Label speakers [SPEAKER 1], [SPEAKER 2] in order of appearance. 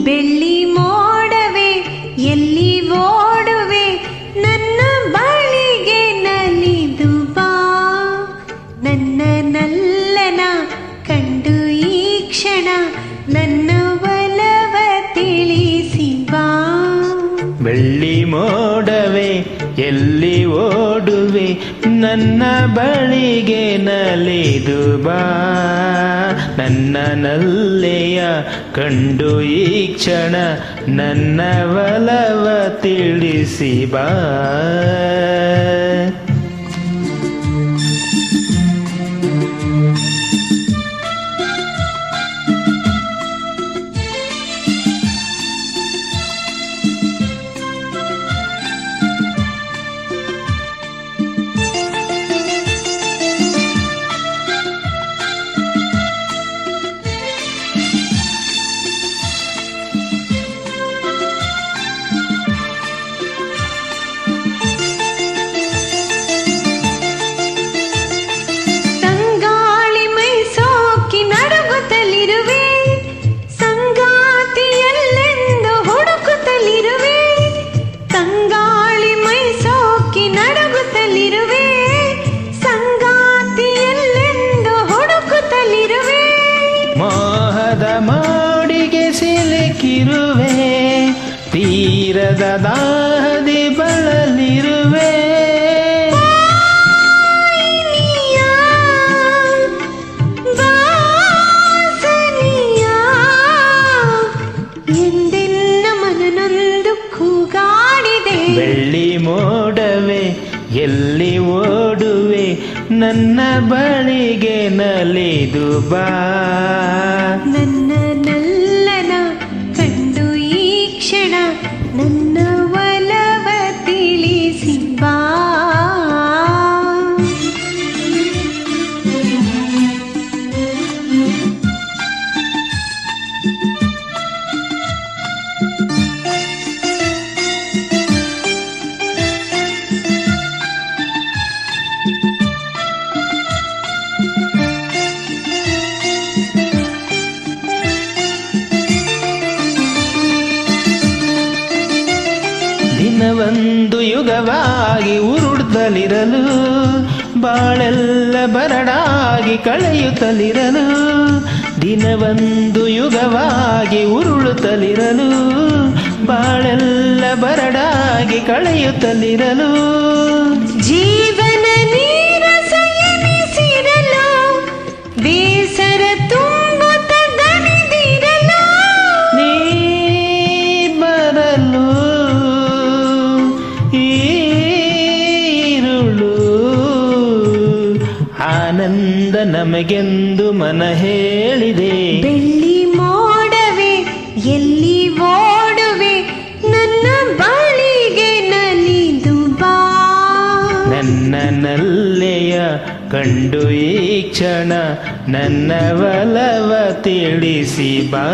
[SPEAKER 1] ಬೆಳ್ಳಿ ಮೋಡವೇ ಎಲ್ಲಿ ಓಡುವೆ, ನನ್ನ ಬಳಿಗೆ ನಲಿದು ಬಾ. ನನ್ನ ನಲ್ಲನ ಕಂಡು ಈ ಕ್ಷಣ ನನ್ನ ಒಲವ ತಿಳಿಸಿ ಬಾ.
[SPEAKER 2] ಬೆಳ್ಳಿ ಮೋಡವೇ ಎಲ್ಲಿ ಓಡುವೆ, ನನ್ನ ಬಳಿಗೆ ನಲಿದು ಬಾ. ನನ್ನ ನಲ್ಲೆಯ ಕಂಡು ಈ ಕ್ಷಣ ನನ್ನ ಒಲವ ತಿಳಿಸಿ ಬಾ. ಮೋಹದ ಮೋಡಿಗೆ ಸಿಲುಕಿರುವೆ, ತೀರದ ದಾಹದಿ ಬಳಲಿರುವೆ.
[SPEAKER 1] ಎಂದೆಲ್ಲ ಮನನೊಂದು ಕೂಗಾಡಿದೆ.
[SPEAKER 2] ಬೆಳ್ಳಿ ಮೋಡವೇ ಎಲ್ಲಿ ಓಡುವೆ, ನನ್ನ ಬಳಿಗೆ ನಲಿದು ಬಾ.
[SPEAKER 1] ನನ್ನ ನಲ್ಲನ ಕಂಡು ಈ ಕ್ಷಣ ನನ್ನ ಒಲವ ತಿಳಿಸಿ ಬಾ.
[SPEAKER 2] ದಿನವೊಂದು ಯುಗವಾಗಿ ಉರುಳುತ್ತಲಿರಲು, ಬಾಳೆಲ್ಲ ಬರಡಾಗಿ ಕಳೆಯುತ್ತಲಿರಲು. ದಿನವೊಂದು ಯುಗವಾಗಿ ಉರುಳುತ್ತಲಿರಲು, ಬಾಳೆಲ್ಲ ಬರಡಾಗಿ ಕಳೆಯುತ್ತಲಿರಲು.
[SPEAKER 1] ಜೀವನ ನೀರಸ ಎನಿಸಿರಲು, ಬೇಸರ ತುಂಬುತ್ತ ದಣಿದಿರಲು.
[SPEAKER 2] ನೀ ಬರಲು ಈರುಳು ಆನಂದ ನಮಗೆಂದು ಮನ ಹೇಳಿದೆ.
[SPEAKER 1] ಬೆಳ್ಳಿ ಮೋಡವೇ ಎಲ್ಲಿ ಓಡುವೆ, ನನ್ನ ಬಳಿಗೆ ನಲಿದು ಬಾ.
[SPEAKER 2] ನನ್ನ ನಲ್ಲೆಯ ಕಂಡು ಈ ಕ್ಷಣ ನನ್ನ ಒಲವ ತಿಳಿಸಿ ಬಾ.